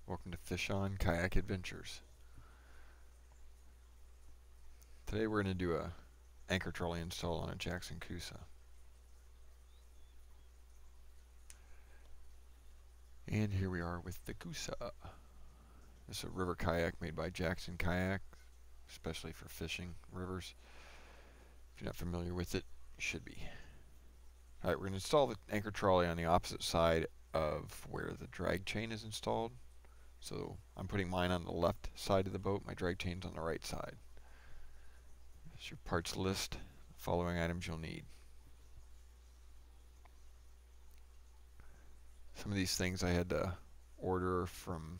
Welcome to Fish On Kayak Adventures. Today we're going to do a anchor trolley install on a Jackon Coosa. And here we are with the Coosa. This is a river kayak made by Jackon Kayak, especially for fishing rivers. If you're not familiar with it, you should be. Alright, we're going to install the anchor trolley on the opposite side of where the drag chain is installed. So I'm putting mine on the left side of the boat, my drag chain's on the right side. Here's your parts list, the following items you'll need. Some of these things I had to order from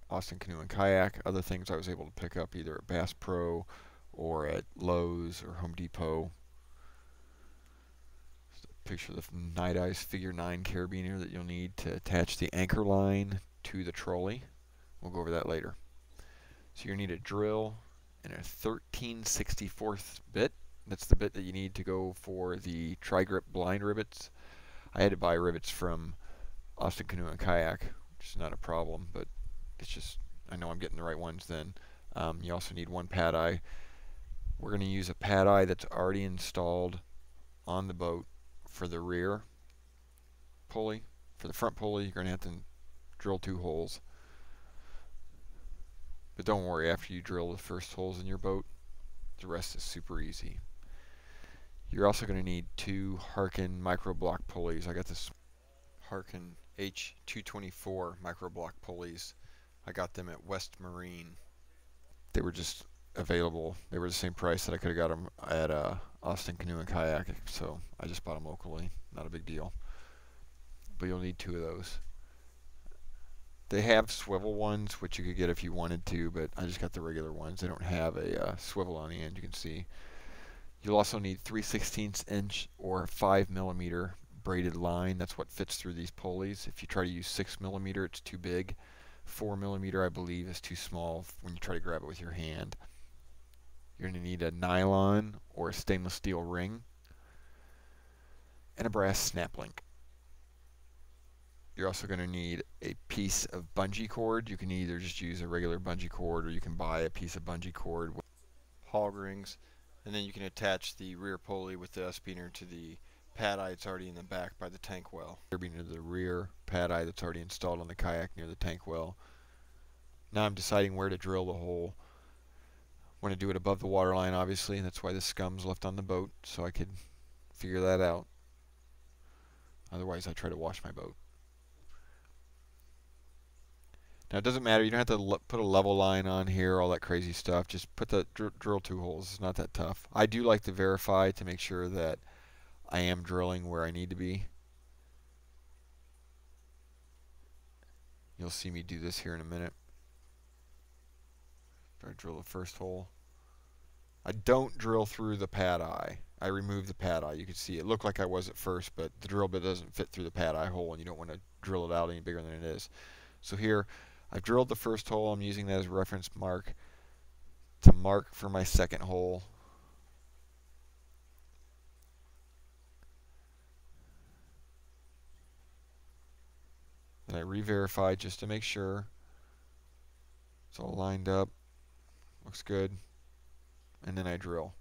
Austin Canoe and Kayak. Other things I was able to pick up either at Bass Pro or at Lowe's or Home Depot. Just a picture of the Night Eyes Figure 9 carabiner that you'll need to attach the anchor line to the trolley. We'll go over that later. So you'll need a drill and a 13/64 bit. That's the bit that you need to go for the tri-grip blind rivets. I had to buy rivets from Austin Canoe and Kayak, which is not a problem, but it's just, I know I'm getting the right ones then. You also need one pad eye. We're going to use a pad eye that's already installed on the boat for the rear pulley. For the front pulley, you're going to have to drill 2 holes. But don't worry, after you drill the first holes in your boat, the rest is super easy. You're also going to need 2 Harken micro block pulleys. I got this Harken H224 micro block pulleys. I got them at West Marine. They were just available. They were the same price that I could have got them at Austin Canoe and Kayak, so I just bought them locally. Not a big deal. But you'll need 2 of those. They have swivel ones, which you could get if you wanted to, but I just got the regular ones. They don't have a swivel on the end, you can see. You'll also need 3/16 inch or 5mm braided line. That's what fits through these pulleys. If you try to use 6mm, it's too big. 4mm, I believe, is too small when you try to grab it with your hand. You're going to need a nylon or a stainless steel ring and a brass snap link. You're also going to need a piece of bungee cord. You can either just use a regular bungee cord or you can buy a piece of bungee cord with hog rings. And then you can attach the rear pulley with the spinner to the pad eye that's already in the back by the tank well. Carabiner to the rear pad eye that's already installed on the kayak near the tank well. Now I'm deciding where to drill the hole. I want to do it above the waterline, obviously. That's why the scum's left on the boat, so I could figure that out. Otherwise I try to wash my boat. Now it doesn't matter, you don't have to put a level line on here, all that crazy stuff. Just put the drill 2 holes. It's not that tough. I do like to verify to make sure that I am drilling where I need to be. You'll see me do this here in a minute. After I drill the first hole. I don't drill through the pad eye. I remove the pad eye. You can see it looked like I was at first, but the drill bit doesn't fit through the pad eye hole and you don't want to drill it out any bigger than it is. So here, I've drilled the first hole. I'm using that as a reference mark to mark for my second hole. Then I re-verify just to make sure it's all lined up. Looks good. And then I drill.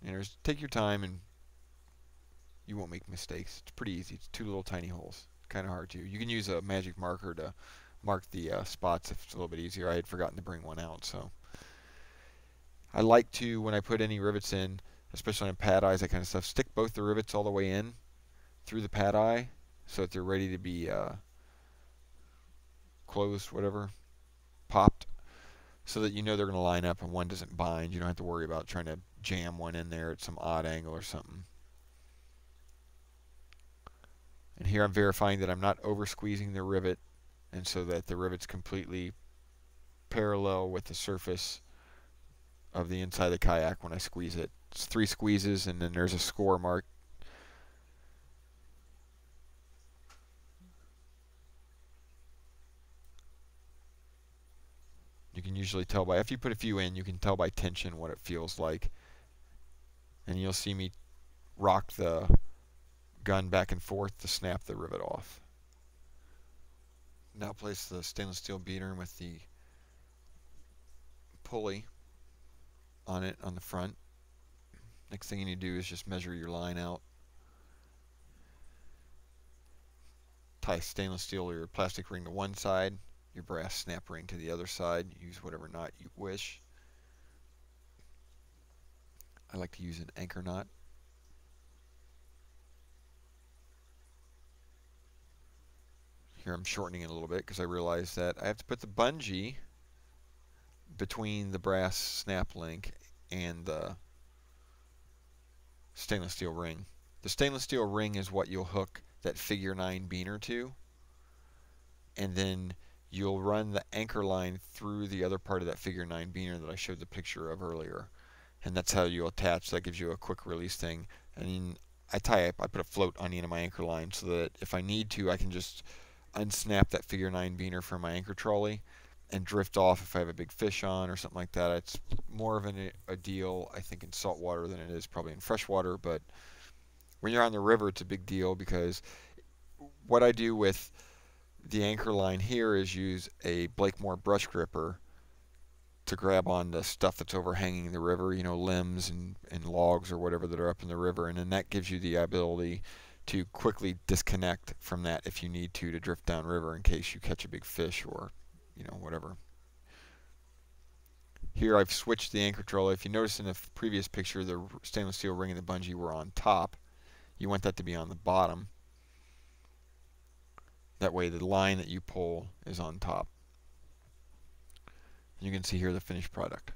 And take your time and you won't make mistakes. It's pretty easy. It's 2 little tiny holes. Kind of hard to. You can use a magic marker to mark the spots if it's a little bit easier. I had forgotten to bring one out, so I like to, when I put any rivets in, especially on pad eyes, that kind of stuff, stick both the rivets all the way in through the pad eye so that they're ready to be closed, whatever, popped, so that you know they're going to line up and one doesn't bind. You don't have to worry about trying to jam one in there at some odd angle or something. And here I'm verifying that I'm not over squeezing the rivet, and so that the rivet's completely parallel with the surface of the inside of the kayak when I squeeze it. It's 3 squeezes and then there's a score mark. You can usually tell by, if you put a few in, you can tell by tension what it feels like. And you'll see me rock the gun back and forth to snap the rivet off. Now place the stainless steel beater with the pulley on it on the front. Next thing you need to do is just measure your line out. Tie stainless steel or your plastic ring to one side, your brass snap ring to the other side. Use whatever knot you wish. I like to use an anchor knot. Here I'm shortening it a little bit because I realize that I have to put the bungee between the brass snap link and the stainless steel ring. The stainless steel ring is what you'll hook that figure 9 beaner to, and then you'll run the anchor line through the other part of that figure 9 beaner that I showed the picture of earlier, and that's how you'll attach. That gives you a quick release thing. And I put a float on the end of my anchor line so that if I need to, I can just unsnap that figure 9 beaner from my anchor trolley and drift off if I have a big fish on or something like that. It's more of a deal, I think, in saltwater than it is probably in freshwater, but when you're on the river, it's a big deal, because what I do with the anchor line here is use a Blakemore brush gripper to grab on the stuff that's overhanging the river, you know, limbs and logs or whatever that are up in the river, and then that gives you the ability to quickly disconnect from that if you need to drift downriver in case you catch a big fish or, you know, whatever. Here I've switched the anchor trolley. If you notice in the previous picture, the stainless steel ring and the bungee were on top. You want that to be on the bottom. That way the line that you pull is on top. You can see here the finished product.